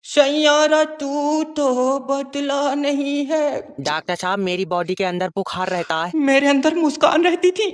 सैयारा तू तो बदला नहीं है। डॉक्टर साहब मेरी बॉडी के अंदर बुखार रहता है। मेरे अंदर मुस्कान रहती थी।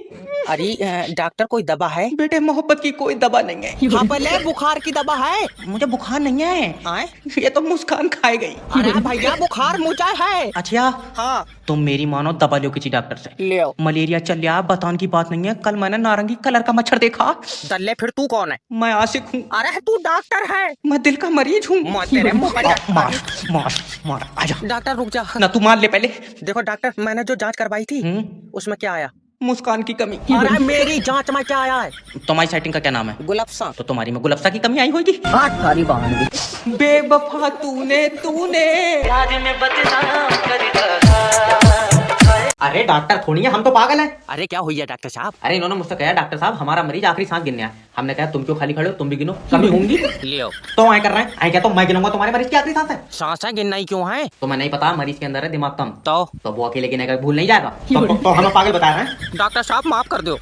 अरे डॉक्टर कोई दवा है? बेटे मोहब्बत की कोई दवा नहीं है। हाँ भले बुखार की दवा है। मुझे बुखार नहीं है। आए? ये तो मुस्कान खाए गई। अरे भैया बुखार मुझे है। अच्छा हाँ तुम मेरी मानो, दवा लो किसी डॉक्टर से। ले आओ। मलेरिया चल रहा, बताने की बात नहीं है। कल मैंने नारंगी कलर का मच्छर देखा। दल्ले फिर तू कौन है? मैं आशिक हूँ। अरे तू डॉक्टर है। मैं दिल का मरीज हूँ। तेरे मुंह पर मार मार मार, आजा। डॉक्टर रुक जा ना तू मान ले पहले। देखो डॉक्टर मैंने जो जांच करवाई थी उसमें क्या आया? मुस्कान की कमी। अरे मेरी जांच में क्या आया है? तुम्हारी सेटिंग का क्या नाम है? गुलाबसा। तो तुम्हारी में गुलाबसा की कमी आई होगी। सारी बहाने बेवफा तूने प्यार में बदनाम कर दिया। अरे डॉक्टर थोड़ी है, हम तो पागल हैं। अरे क्या हुई है डॉक्टर साहब? अरे इन्होंने मुझसे कहा डॉक्टर साहब हमारा मरीज आखिरी सांस गिनने है। हमने कहा तुम क्यों खाली खड़े हो, तुम भी गिनो, कमी होंगी। लियो। तो आए कर रहे हैं, आए क्या तो मैं गिनूंगा तुम्हारे मरीज की आखिरी सांस है। सांसें गिनना ही क्यों है? तुम्हें नहीं पता मरीज के अंदर है दिमाग कम। तो वो अकेले गिनेगा, भूल नहीं जाएगा। तो हमें पागल बता रहे हैं। डॉक्टर साहब माफ कर दो।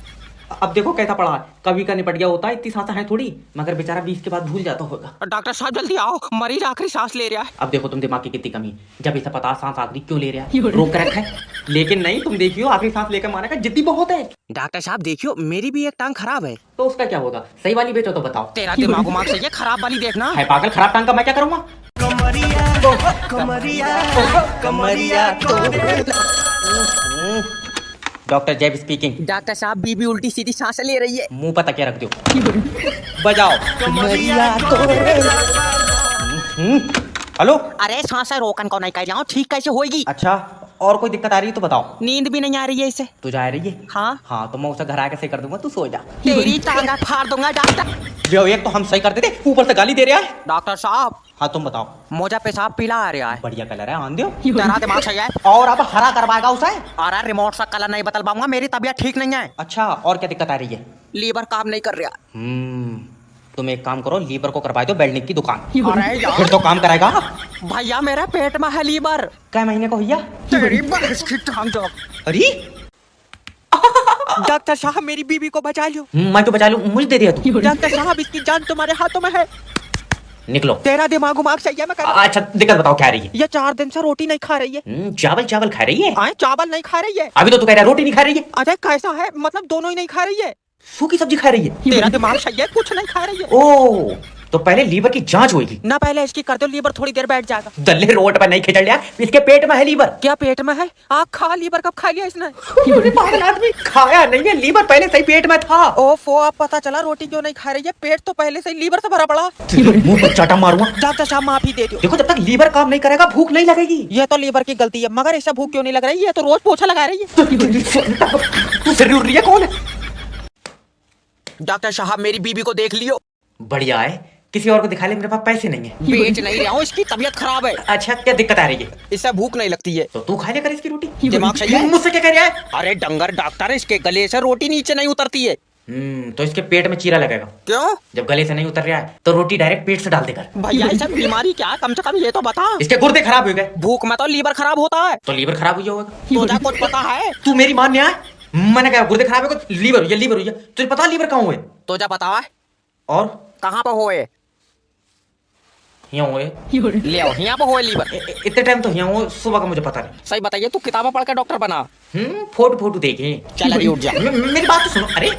अब देखो कैसा पड़ा है, कभी का निपट गया होता है, इतनी सांसें हैं थोड़ी, मगर बेचारा 20 के बाद भूल जाता होगा। डॉक्टर साहब जल्दी आओ, मरीज आखिरी सांस ले रहा है। अब देखो तुम दिमाग की कितनी कमी है, जब इसे पता सांस आखिरी क्यों ले रहा है, रोक कर रखा है। लेकिन नहीं, तुम देखियो आखिरी सांस लेकर मारेगा, जिद्दी बहुत है। डॉक्टर साहब देखियो मेरी भी एक टांग खराब है। तो उसका क्या होगा, सही वाली बेचो तो बताओ। तेरा दिमाग उमाग सही है, खराब वाली देखना है पागल, खराब टांग का मैं क्या करूंगा। डॉक्टर जैब स्पीकिंग। डॉक्टर साहब बीबी उल्टी सीधी सांसें ले रही है। मुंह पर तकिया रख दो। बजाओ। हेलो। अरे सांसें रोकन को नहीं कर रहा हूँ, ठीक कैसे होगी? अच्छा और कोई दिक्कत आ रही है तो बताओ। नींद भी नहीं आ रही है इसे। तुझे आ रही है? हाँ हाँ तो मैं उसे घर आके सही कर दूंगा, तू सो जा। तेरी टांगा फाड़ दूंगा डॉक्टर। जो एक तो हम सही कर देते, ऊपर से गाली दे रहा है। डॉक्टर साहब हाँ तुम बताओ। मुझे पेशाब पीला आ रहा है। बढ़िया कलर है, आन दो। तेरा दिमाग सही है। और अब हरा करवाएगा उसे। अरे रिमोट सा कलर नहीं बदल पाऊंगा, मेरी तबीयत ठीक नहीं है। अच्छा और क्या दिक्कत आ रही है? लीवर काम नहीं कर रहा। तुम एक काम करो, लीवर को करवा दो वेल्डिंग की दुकान। अरे यार फिर तो काम कराएगा। भैया मेरे पेट में है लीवर। क्या महीने को भैया? तेरी बस की टांग जो। अरे डॉक्टर साहब मेरी बीबी को बचा लो। मैं तो बचा लूं, मुझे दे दिया तू। डॉक्टर साहब इसकी जान तुम्हारे हाथों में है। निकलो। तेरा दिमाग उमाग सही है, मैं कर। अच्छा दिक्कत बताओ क्या आ रही है? ये 4 दिन से रोटी नहीं खा रही है। चावल चावल खा रही है? आए चावल नहीं खा रही है। अभी तो तू कह रहा है रोटी नहीं खा रही है। अरे कैसा है, मतलब दोनों ही नहीं खा रही है। सूखी सब्जी खा रही है? तेरा दिमाग सही है, कुछ नहीं खा रही है। ओ तो पहले लीवर की जांच होगी ना, पहले इसकी कर दो, लीवर थोड़ी देर बैठ जाएगा। दल्ले रोड पर नहीं खिचड़ लिया, इसके पेट में है लीवर। क्या पेट में है? आग खा, लीवर कब खा लिया इसने? अरे पागल आदमी, खाया नहीं है, लीवर पहले से ही पेट में था। ओफो अब पता चला रोटी क्यों नहीं खा रही है, पेट तो पहले से ही लीवर से भरा पड़ा। मुंह पर चाटा मारूंगा। डॉक्टर साहब माफी दे दो। देखो जब तक लीवर काम नहीं करेगा भूख नहीं लगेगी। ये तो लीवर की गलती है, मगर इसे भूख क्यों नहीं लग रही है? ये तो रोज पोछा लगा रही है। तू सिर उड़ रही है, कौन है? डॉक्टर साहब मेरी बीबी को देख लियो। बढ़िया है, किसी और को दिखा ले, मेरे पास पैसे नहीं है। बेच नहीं रहा हूँ, इसकी तबीयत खराब है। अच्छा क्या दिक्कत आ रही है? इससे भूख नहीं लगती है। तो तू खा ले कर इसकी रोटी। दिमाग सही है? मुझसे क्या कह रहा है? अरे डंगर डॉक्टर, इसके गले से रोटी नीचे नहीं उतरती है। तो इसके पेट में चीरा लगेगा। क्यों? जब गले से नहीं उतर रहा है तो रोटी डायरेक्ट पेट से डाल देकर। भैया ये सब बीमारी क्या है, कम से कम ये तो बता। इसके गुर्दे खराब हो गए। भूख में तो लीवर खराब होता है। तो लीवर खराब हुआ होगा। तुझे कुछ पता है? तू मेरी मान नहीं आया, मैंने कहा गुर्दे खराब है, लीवर हुई है, लीवर हुई है। तुझे पता लीवर कहाँ हुए? तुझे पता है? और कहाँ पे हुए? यहाँ हुए। ले आओ, यहाँ पे हुए लीवर। इतने टाइम तो यहाँ हुए, सुबह का मुझे पता नहीं। सही बताइए, तू किताबें पढ़ के डॉक्टर बना। फोटो फोटो देखे। चल अभी उठ जा। मेरी बात तो सुनो। अरे